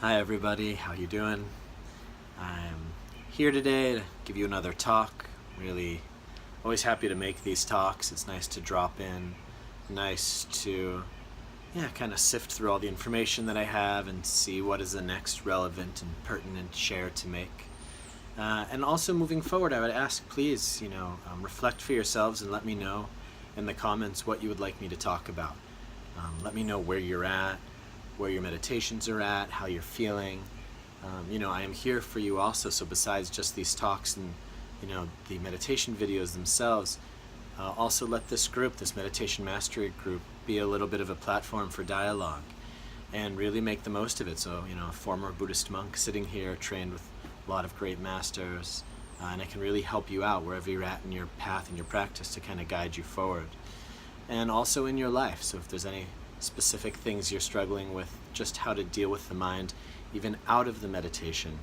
Hi everybody, how you doing? I'm here today to give you another talk. Really always happy to make these talks. It's nice to drop in, nice to kind of sift through all the information that I have and see what is the next relevant and pertinent share to make. And also moving forward, I would ask please, reflect for yourselves and let me know in the comments what you would like me to talk about. Let me know where you're at, where your meditations are at, how you're feeling. I am here for you also, so besides just these talks and the meditation videos themselves, also let this group, this meditation mastery group, be a little bit of a platform for dialogue and really make the most of it. So, a former Buddhist monk sitting here, trained with a lot of great masters, and I can really help you out wherever you're at in your path and your practice to kind of guide you forward. And also in your life, so if there's any specific things you're struggling with, just how to deal with the mind, even out of the meditation,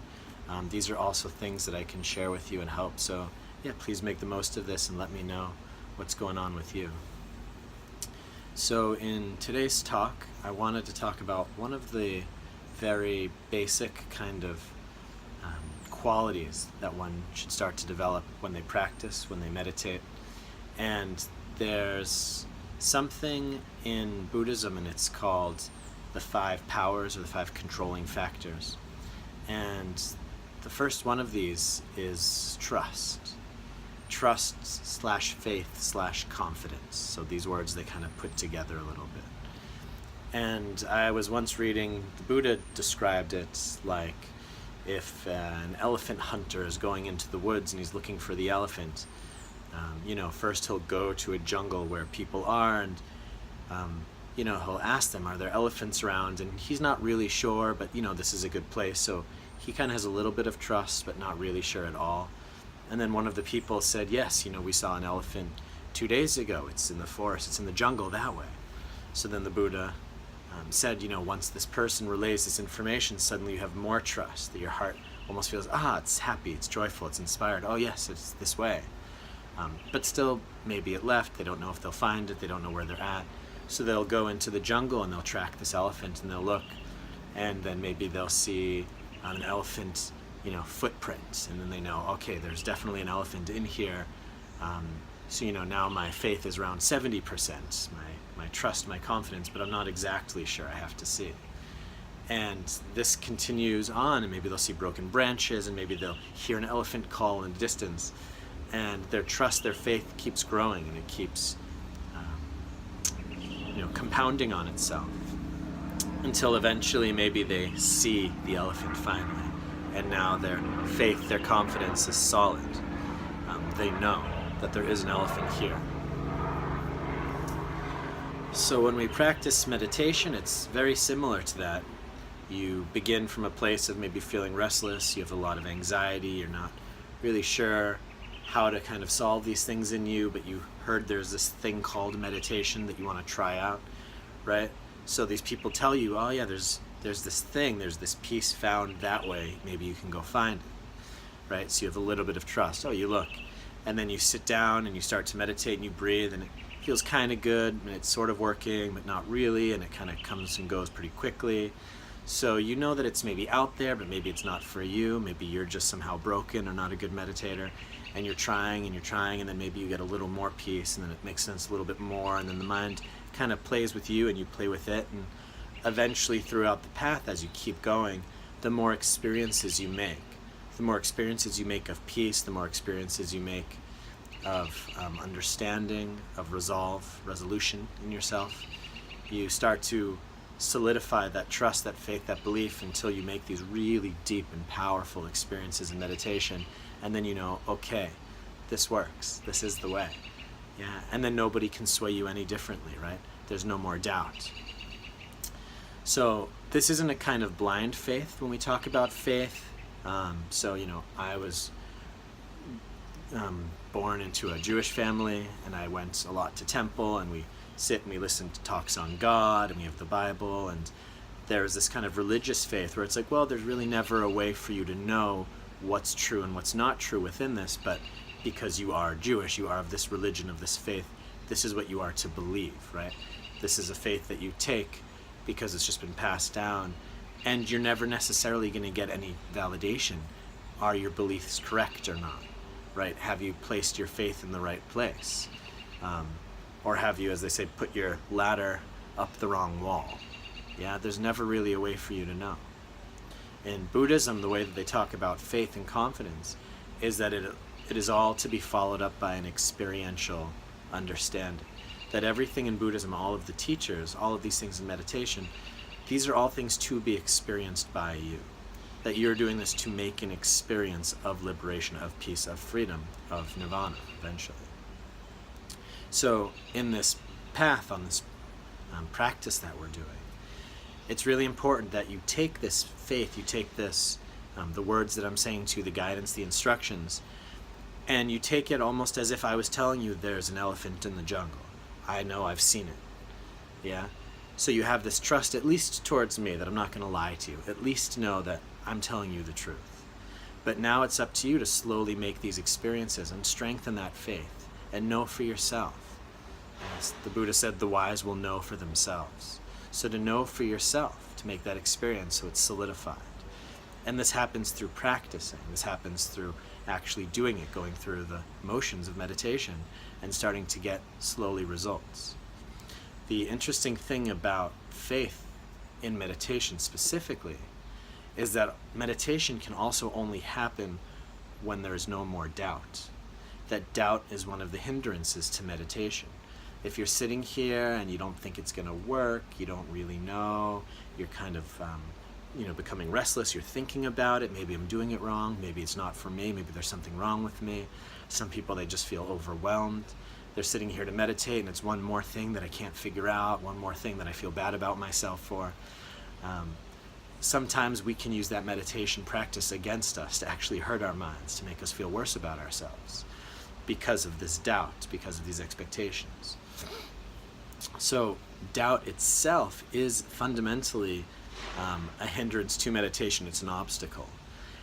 these are also things that I can share with you and help. So please make the most of this and let me know what's going on with you. So in today's talk, I wanted to talk about one of the very basic kind of qualities that one should start to develop when they practice, when they meditate. And there's something in Buddhism, and it's called the 5 powers, or the 5 controlling factors. And the first one of these is trust. Trust / faith / confidence. So these words, they kind of put together a little bit. And I was once reading, the Buddha described it like if an elephant hunter is going into the woods and he's looking for the elephant, first he'll go to a jungle where people are, and he'll ask them, are there elephants around? And he's not really sure, but this is a good place. So he kind of has a little bit of trust, but not really sure at all. And then one of the people said, yes, we saw an elephant 2 days ago. It's in the forest, it's in the jungle that way. So then the Buddha said, once this person relays this information, suddenly you have more trust, that your heart almost feels, it's happy, it's joyful, it's inspired. Oh yes, it's this way. But still, maybe it left. They don't know if they'll find it. They don't know where they're at. So they'll go into the jungle and they'll track this elephant and they'll look, and then maybe they'll see an elephant, footprints, and then they know, okay, there's definitely an elephant in here. So now my faith is around 70%, my trust, my confidence, but I'm not exactly sure. I have to see. And this continues on, and maybe they'll see broken branches, and maybe they'll hear an elephant call in the distance. And their trust, their faith keeps growing, and it keeps compounding on itself until eventually maybe they see the elephant finally, and now their faith, their confidence is solid. They know that there is an elephant here. So when we practice meditation, it's very similar to that. You begin from a place of maybe feeling restless, you have a lot of anxiety, you're not really sure how to kind of solve these things in you, but you heard there's this thing called meditation that you want to try out, right? So these people tell you, oh yeah, there's this thing, there's this peace found that way, maybe you can go find it, right? So you have a little bit of trust. Oh, you look, and then you sit down and you start to meditate and you breathe, and it feels kind of good, and it's sort of working, but not really, and it kind of comes and goes pretty quickly. So you know that it's maybe out there, but maybe it's not for you. Maybe you're just somehow broken or not a good meditator, and you're trying, and then maybe you get a little more peace, and then it makes sense a little bit more, and then the mind kind of plays with you and you play with it, and eventually throughout the path, as you keep going, the more experiences you make. The more experiences you make of peace, the more experiences you make of understanding, of resolution in yourself. You start to solidify that trust, that faith, that belief, until you make these really deep and powerful experiences in meditation, and then okay, this works, this is the way. And then nobody can sway you any differently, right? There's no more doubt. So this isn't a kind of blind faith when we talk about faith. I was born into a Jewish family, and I went a lot to temple, and we sit and we listen to talks on God, and we have the Bible, and there's this kind of religious faith where it's like, well, there's really never a way for you to know what's true and what's not true within this, but because you are Jewish, you are of this religion, of this faith, this is what you are to believe, right? This is a faith that you take because it's just been passed down, And you're never necessarily going to get any validation. Are your beliefs correct or not? Right? Have you placed your faith in the right place? Or have you, as they say, put your ladder up the wrong wall? Yeah, there's never really a way for you to know. In Buddhism, the way that they talk about faith and confidence is that it is all to be followed up by an experiential understanding. That everything in Buddhism, all of the teachers, all of these things in meditation, these are all things to be experienced by you. That you're doing this to make an experience of liberation, of peace, of freedom, of nirvana, eventually. So in this path, on this practice that we're doing, it's really important that you take this faith, you take this, the words that I'm saying to you, the guidance, the instructions, and you take it almost as if I was telling you there's an elephant in the jungle. I know, I've seen it. Yeah? So you have this trust, at least towards me, that I'm not going to lie to you. At least know that I'm telling you the truth. But now it's up to you to slowly make these experiences and strengthen that faith and know for yourself. As the Buddha said, the wise will know for themselves. So to know for yourself, to make that experience so it's solidified. And this happens through practicing. This happens through actually doing it, going through the motions of meditation and starting to get slowly results. The interesting thing about faith in meditation specifically is that meditation can also only happen when there is no more doubt. That doubt is one of the hindrances to meditation. If you're sitting here and you don't think it's going to work, you don't really know, you're kind of becoming restless, you're thinking about it, maybe I'm doing it wrong, maybe it's not for me, maybe there's something wrong with me. Some people, they just feel overwhelmed. They're sitting here to meditate and it's one more thing that I can't figure out, one more thing that I feel bad about myself for. Sometimes we can use that meditation practice against us to actually hurt our minds, to make us feel worse about ourselves because of this doubt, because of these expectations. So doubt itself is fundamentally a hindrance to meditation. It's an obstacle.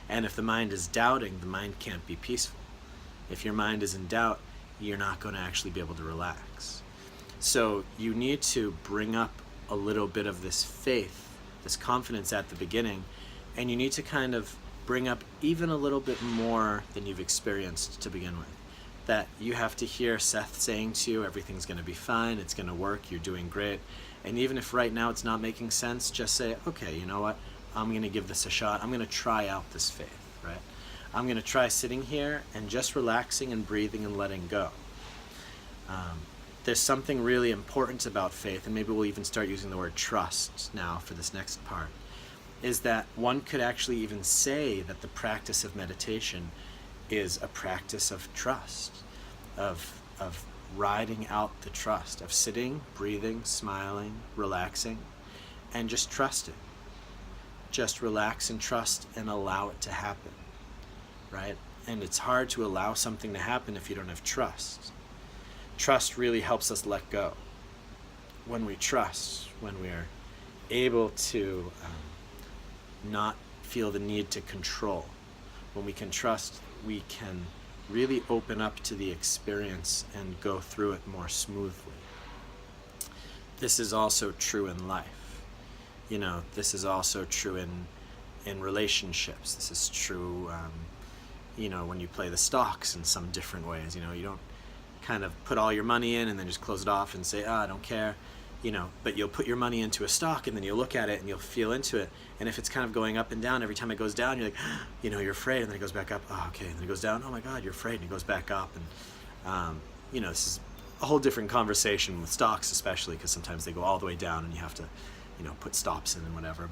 And if the mind is doubting, the mind can't be peaceful. If your mind is in doubt, you're not going to actually be able to relax. So you need to bring up a little bit of this faith, this confidence at the beginning, and you need to kind of bring up even a little bit more than you've experienced to begin with. That you have to hear Seth saying to you, everything's going to be fine, it's going to work, you're doing great. And even if right now it's not making sense, just say, okay, you know what, I'm going to give this a shot, I'm going to try out this faith, right? I'm going to try sitting here and just relaxing and breathing and letting go. There's something really important about faith, and maybe we'll even start using the word trust now for this next part, is that one could actually even say that the practice of meditation is a practice of trust, of riding out the trust, of sitting, breathing, smiling, relaxing, and just trusting. Just relax and trust and allow it to happen, right? And it's hard to allow something to happen if you don't have trust. Trust really helps us let go. When we trust, when we're able to not feel the need to control, when we can trust, we can really open up to the experience and go through it more smoothly. This is also true in life. This is also true in relationships. This is true, when you play the stocks in some different ways. You don't kind of put all your money in and then just close it off and say, I don't care. But you'll put your money into a stock and then you'll look at it and you'll feel into it. And if it's kind of going up and down, every time it goes down, you're like, you're afraid. And then it goes back up. Oh, okay. And then it goes down. Oh my God, you're afraid. And it goes back up. And, this is a whole different conversation with stocks, especially because sometimes they go all the way down and you have to, put stops in and whatever.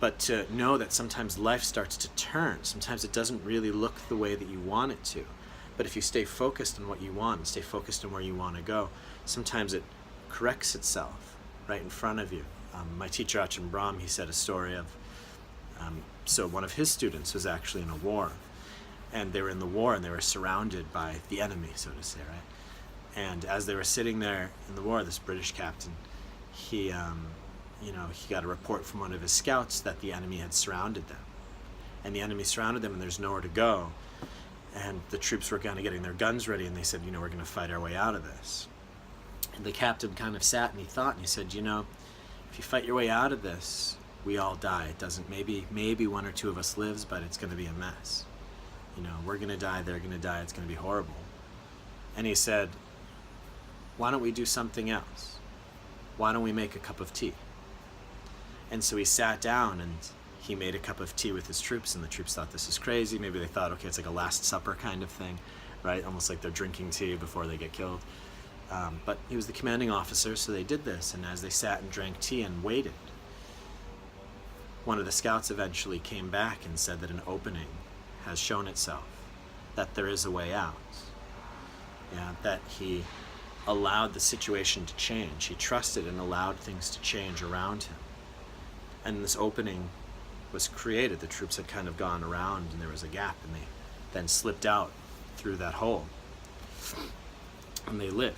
But to know that sometimes life starts to turn. Sometimes it doesn't really look the way that you want it to. But if you stay focused on what you want and stay focused on where you want to go, sometimes it corrects itself right in front of you. My teacher Ajahn Brahm, he said a story of, so one of his students was actually in a war, and they were in the war and they were surrounded by the enemy, so to say, right? And as they were sitting there in the war, this British captain, he got a report from one of his scouts that the enemy had surrounded them. And the enemy surrounded them and there's nowhere to go. And the troops were kind of getting their guns ready and they said, we're going to fight our way out of this. And the captain kind of sat and he thought and he said, if you fight your way out of this, We all die. It doesn't, maybe one or two of us lives, but it's going to be a mess. We're going to die, they're going to die, it's going to be horrible. And he said, why don't we do something else? Why don't we make a cup of tea? And so he sat down and he made a cup of tea with his troops, and the troops thought this is crazy. Maybe they thought, okay, it's like a Last Supper kind of thing, right? Almost like they're drinking tea before they get killed. But he was the commanding officer, so they did this. And as they sat and drank tea and waited, one of the scouts eventually came back and said that an opening has shown itself, that there is a way out. That he allowed the situation to change. He trusted and allowed things to change around him. And this opening was created. The troops had kind of gone around and there was a gap, and they then slipped out through that hole. And they lived.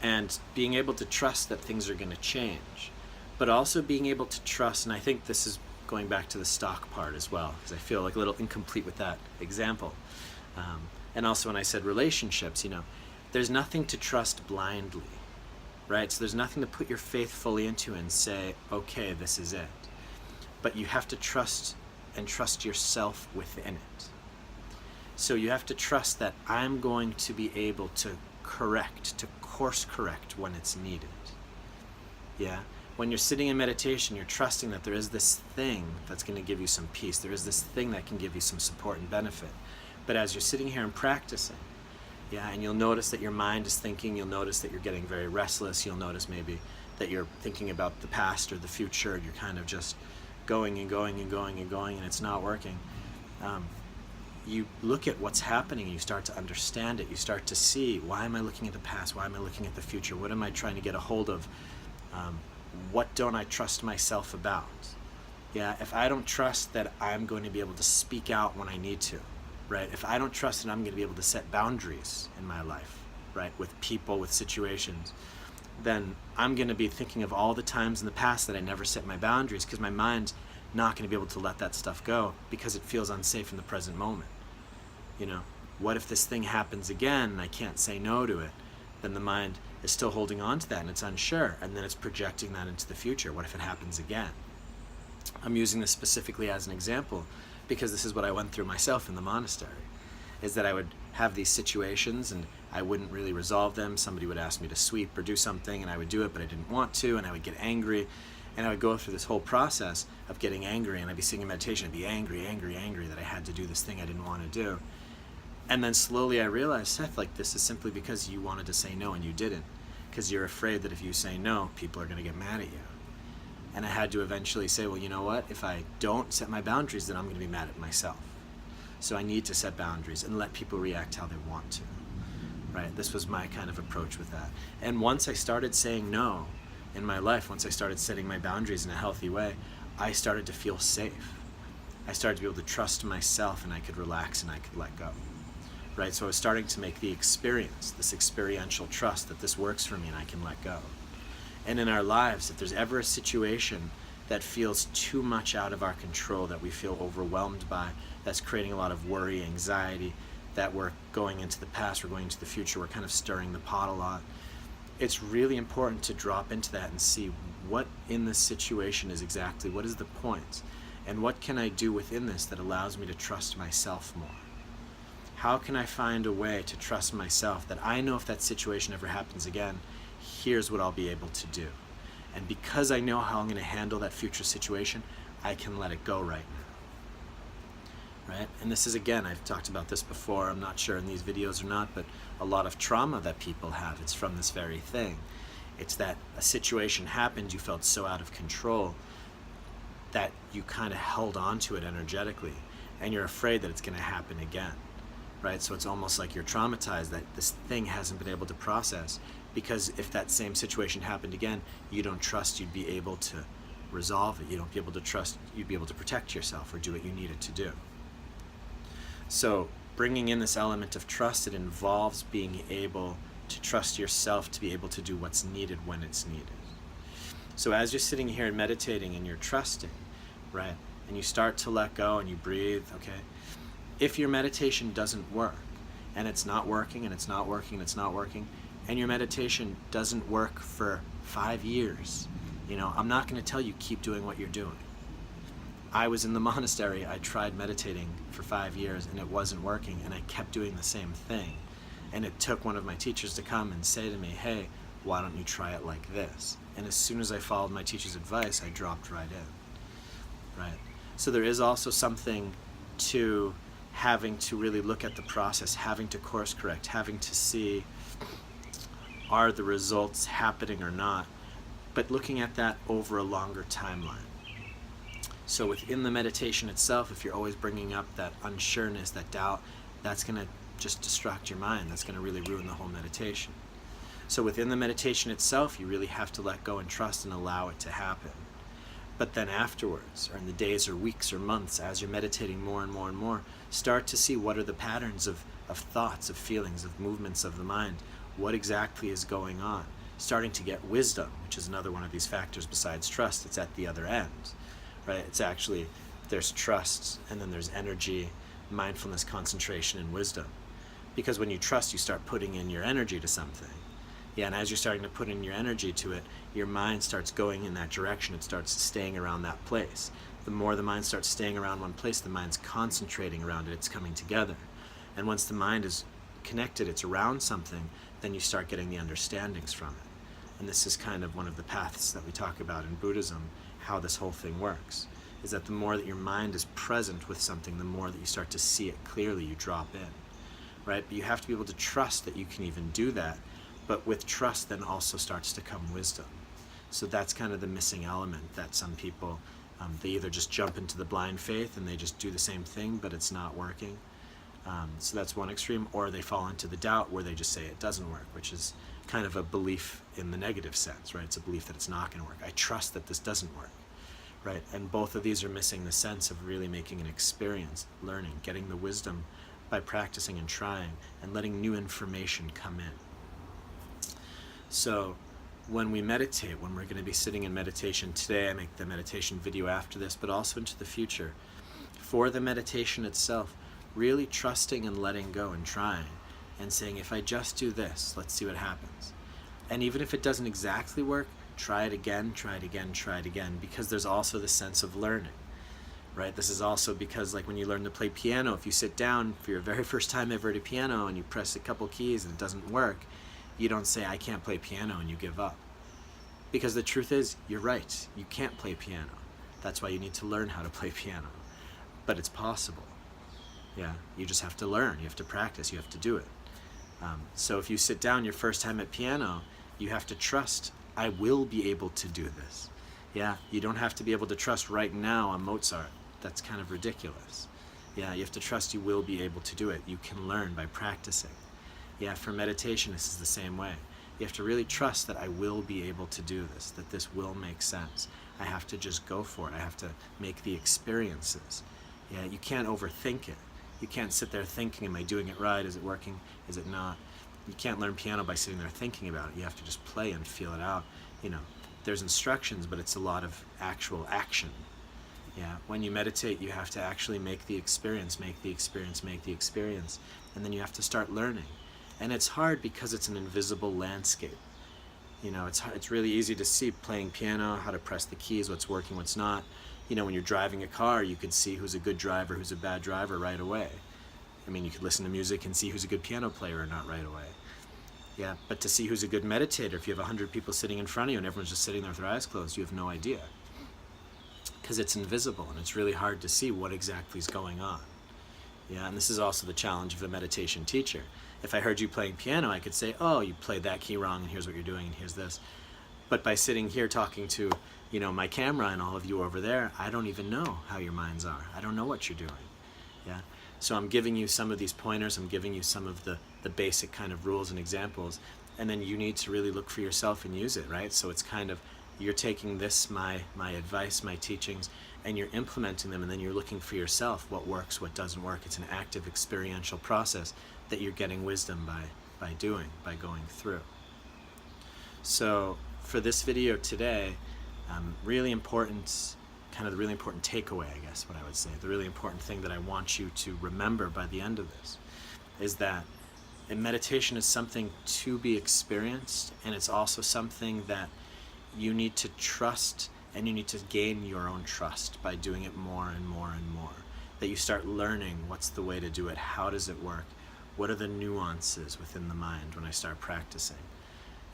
And being able to trust that things are going to change, but also being able to trust, and I think this is going back to the stock part as well, because I feel like a little incomplete with that example. And also when I said relationships, there's nothing to trust blindly, right? So there's nothing to put your faith fully into and say, okay, this is it. But you have to trust and trust yourself within it. So you have to trust that I'm going to be able to course correct when it's needed. When you're sitting in meditation, you're trusting that there is this thing that's going to give you some peace. There is this thing that can give you some support and benefit. But as you're sitting here and practicing, and you'll notice that your mind is thinking, you'll notice that you're getting very restless, you'll notice maybe that you're thinking about the past or the future, and you're kind of just going and going and going and going, and it's not working. You look at what's happening and you start to understand it. You start to see, why am I looking at the past? Why am I looking at the future? What am I trying to get a hold of? What don't I trust myself about? If I don't trust that I'm going to be able to speak out when I need to, right? If I don't trust that I'm going to be able to set boundaries in my life, right? With people, with situations, then I'm going to be thinking of all the times in the past that I never set my boundaries, because my mind's not going to be able to let that stuff go because it feels unsafe in the present moment. What if this thing happens again and I can't say no to it? Then the mind is still holding on to that and it's unsure, and then it's projecting that into the future. What if it happens again? I'm using this specifically as an example because this is what I went through myself in the monastery, is that I would have these situations and I wouldn't really resolve them. Somebody would ask me to sweep or do something and I would do it, but I didn't want to, and I would get angry, and I would go through this whole process of getting angry, and I'd be sitting in meditation, I'd be angry that I had to do this thing I didn't want to do. And then slowly I realized, Seth, this is simply because you wanted to say no and you didn't, because you're afraid that if you say no, people are going to get mad at you. And I had to eventually say, well, you know what? If I don't set my boundaries, then I'm going to be mad at myself. So I need to set boundaries and let people react how they want to, right? This was my kind of approach with that. And once I started saying no in my life, once I started setting my boundaries in a healthy way, I started to feel safe. I started to be able to trust myself, and I could relax and I could let go. Right? So I was starting to make the experience, this experiential trust that this works for me and I can let go. And in our lives, if there's ever a situation that feels too much out of our control, that we feel overwhelmed by, that's creating a lot of worry, anxiety, that we're going into the past, we're going into the future, we're kind of stirring the pot a lot, it's really important to drop into that and see what in this situation is exactly, what is the point, and what can I do within this that allows me to trust myself more. How can I find a way to trust myself that I know if that situation ever happens again, here's what I'll be able to do. And because I know how I'm going to handle that future situation, I can let it go right now. Right? And this is, again, I've talked about this before, I'm not sure in these videos or not, but a lot of trauma that people have, it's from this very thing. It's that a situation happened, you felt so out of control that you kind of held on to it energetically, and you're afraid that it's going to happen again. Right? So it's almost like you're traumatized that this thing hasn't been able to process, because if that same situation happened again, you don't trust you'd be able to resolve it. You don't be able to trust you'd be able to protect yourself or do what you needed to do. So bringing in this element of trust, it involves being able to trust yourself to be able to do what's needed when it's needed. So as you're sitting here and meditating and you're trusting, right, and you start to let go and you breathe, okay, if your meditation doesn't work, and it's not working, and it's not working, and it's not working, and your meditation doesn't work for 5 years, I'm not going to tell you keep doing what you're doing. I was in the monastery, I tried meditating for 5 years and it wasn't working, and I kept doing the same thing. And it took one of my teachers to come and say to me, hey, why don't you try it like this? And as soon as I followed my teacher's advice, I dropped right in. Right? So there is also something to having to really look at the process, having to course correct, having to see, are the results happening or not, but looking at that over a longer timeline. So within the meditation itself, if you're always bringing up that unsureness, that doubt, that's going to just distract your mind. That's going to really ruin the whole meditation. So within the meditation itself, you really have to let go and trust and allow it to happen. But then afterwards, or in the days or weeks or months, as you're meditating more and more and more, start to see what are the patterns of thoughts, of feelings, of movements of the mind. What exactly is going on? Starting to get wisdom, which is another one of these factors besides trust. It's at the other end, right? It's actually, there's trust, and then there's energy, mindfulness, concentration, and wisdom. Because when you trust, you start putting in your energy to something. Yeah, and as you're starting to put in your energy to it, your mind starts going in that direction. It starts staying around that place. The more the mind starts staying around one place, the mind's concentrating around it. It's coming together. And once the mind is connected, it's around something, then you start getting the understandings from it. And this is kind of one of the paths that we talk about in Buddhism, how this whole thing works, is that the more that your mind is present with something, the more that you start to see it clearly, you drop in, right? But you have to be able to trust that you can even do that. But with trust then also starts to come wisdom. So that's kind of the missing element that some people, they either just jump into the blind faith and they just do the same thing, but it's not working. So that's one extreme, or they fall into the doubt where they just say it doesn't work, which is kind of a belief in the negative sense, right? It's a belief that it's not going to work. I trust that this doesn't work, right? And both of these are missing the sense of really making an experience, learning, getting the wisdom by practicing and trying and letting new information come in. So when we meditate, when we're going to be sitting in meditation today, I make the meditation video after this, but also into the future, for the meditation itself, really trusting and letting go and trying and saying, if I just do this, let's see what happens. And even if it doesn't exactly work, try it again, try it again, try it again, because there's also the sense of learning, right? This is also because, like when you learn to play piano, if you sit down for your very first time ever at a piano and you press a couple keys and it doesn't work, you don't say, I can't play piano, and you give up. Because the truth is, you're right, you can't play piano. That's why you need to learn how to play piano. But it's possible. Yeah, you just have to learn, you have to practice, you have to do it. So if you sit down your first time at piano, you have to trust, I will be able to do this. Yeah, you don't have to be able to trust right now on Mozart. That's kind of ridiculous. Yeah, you have to trust you will be able to do it. You can learn by practicing. Yeah, for meditation, this is the same way. You have to really trust that I will be able to do this, that this will make sense. I have to just go for it. I have to make the experiences. Yeah, you can't overthink it. You can't sit there thinking, am I doing it right? Is it working? Is it not? You can't learn piano by sitting there thinking about it. You have to just play and feel it out. There's instructions, but it's a lot of actual action. Yeah, when you meditate, you have to actually make the experience, make the experience, make the experience, and then you have to start learning. And it's hard because it's an invisible landscape. It's really easy to see playing piano, how to press the keys, what's working, what's not. When you're driving a car, you can see who's a good driver, who's a bad driver right away. You could listen to music and see who's a good piano player or not right away. Yeah, but to see who's a good meditator, if you have 100 people sitting in front of you and everyone's just sitting there with their eyes closed, you have no idea. Because it's invisible and it's really hard to see what exactly is going on. Yeah, and this is also the challenge of the meditation teacher. If I heard you playing piano, I could say, oh, you played that key wrong, and here's what you're doing, and here's this. But by sitting here talking to, my camera and all of you over there, I don't even know how your minds are. I don't know what you're doing. Yeah. So I'm giving you some of these pointers. I'm giving you some of the basic kind of rules and examples, and then you need to really look for yourself and use it, right? So it's kind of, you're taking this, my advice, my teachings, and you're implementing them, and then you're looking for yourself what works, what doesn't work. It's an active experiential process that you're getting wisdom by going through. So for this video today, really important, kind of the really important takeaway, I guess what I would say, the really important thing that I want you to remember by the end of this is that meditation is something to be experienced, and it's also something that you need to trust, and you need to gain your own trust by doing it more and more and more. That you start learning what's the way to do it, how does it work, what are the nuances within the mind when I start practicing.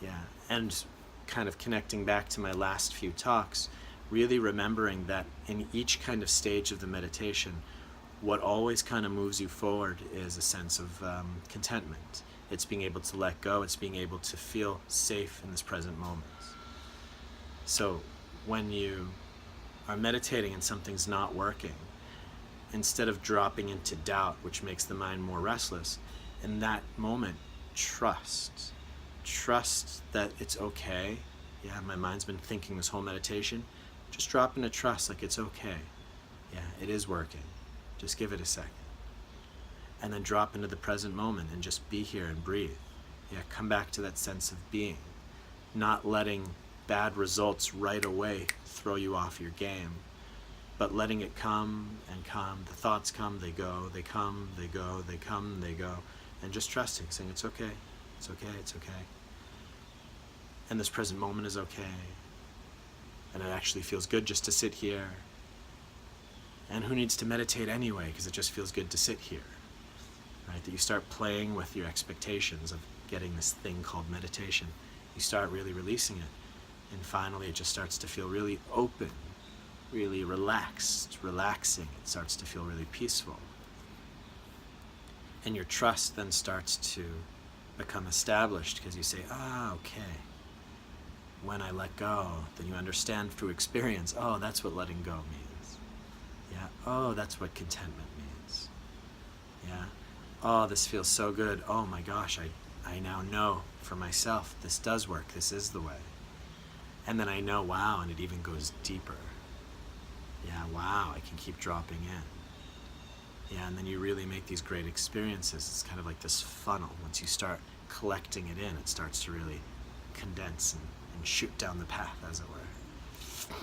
Yeah, and kind of connecting back to my last few talks, really remembering that in each kind of stage of the meditation, what always kind of moves you forward is a sense of contentment. It's being able to let go, it's being able to feel safe in this present moment. So when you are meditating and something's not working, instead of dropping into doubt, which makes the mind more restless, in that moment, trust. Trust that it's okay. Yeah, my mind's been thinking this whole meditation. Just drop into trust, like it's okay. Yeah, it is working. Just give it a second. And then drop into the present moment and just be here and breathe. Yeah, come back to that sense of being. Not letting bad results right away throw you off your game, but letting it come and come. The thoughts come, they go, they come, they go, they come, they go. And just trusting, saying it's okay, it's okay, it's okay. And this present moment is okay. And it actually feels good just to sit here. And who needs to meditate anyway, because it just feels good to sit here. Right? That you start playing with your expectations of getting this thing called meditation. You start really releasing it. And finally it just starts to feel really open, really relaxed, relaxing. It starts to feel really peaceful. And your trust then starts to become established because you say, okay. When I let go, then you understand through experience, that's what letting go means. Yeah, that's what contentment means. Yeah, this feels so good. Oh my gosh, I now know for myself, this does work, this is the way. And then I know, wow, and it even goes deeper. Yeah, wow, I can keep dropping in. Yeah, and then you really make these great experiences. It's kind of like this funnel. Once you start collecting it in, it starts to really condense and shoot down the path, as it were.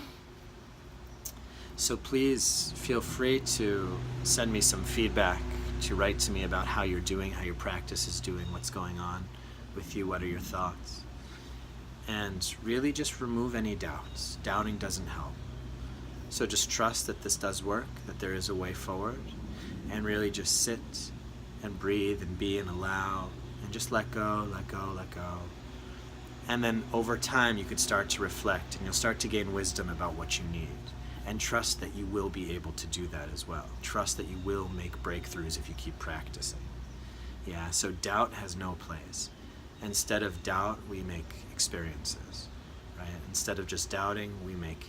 So please feel free to send me some feedback, to write to me about how you're doing, how your practice is doing, what's going on with you, what are your thoughts. And really just remove any doubts. Doubting doesn't help. So just trust that this does work, that there is a way forward, and really just sit and breathe and be and allow, and just let go, let go, let go. And then over time you could start to reflect, and you'll start to gain wisdom about what you need. And trust that you will be able to do that as well. Trust that you will make breakthroughs if you keep practicing. Yeah, so doubt has no place. Instead of doubt, we make experiences, right? Instead of just doubting, we make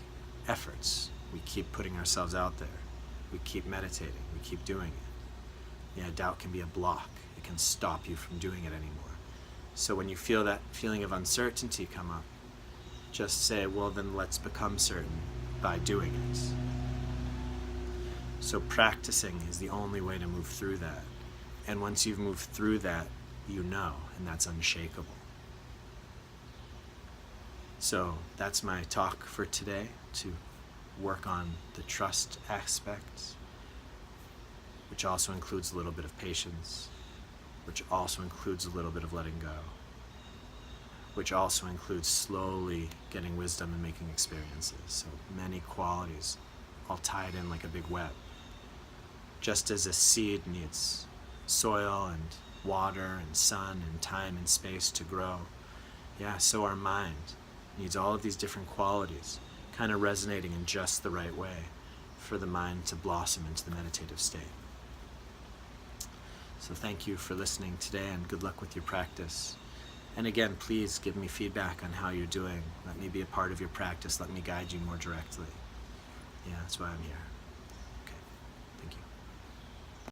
efforts. We keep putting ourselves out there. We keep meditating. We keep doing it. Yeah, doubt can be a block. It can stop you from doing it anymore. So when you feel that feeling of uncertainty come up, just say, well, then let's become certain by doing it. So practicing is the only way to move through that. And once you've moved through that, you know, and that's unshakable. So that's my talk for today, to work on the trust aspects, which also includes a little bit of patience, which also includes a little bit of letting go, which also includes slowly getting wisdom and making experiences. So many qualities all tied in like a big web. Just as a seed needs soil and water and sun and time and space to grow, yeah, so our mind needs all of these different qualities kind of resonating in just the right way for the mind to blossom into the meditative state. So thank you for listening today, and good luck with your practice. And again, please give me feedback on how you're doing. Let me be a part of your practice. Let me guide you more directly. Yeah, that's why I'm here.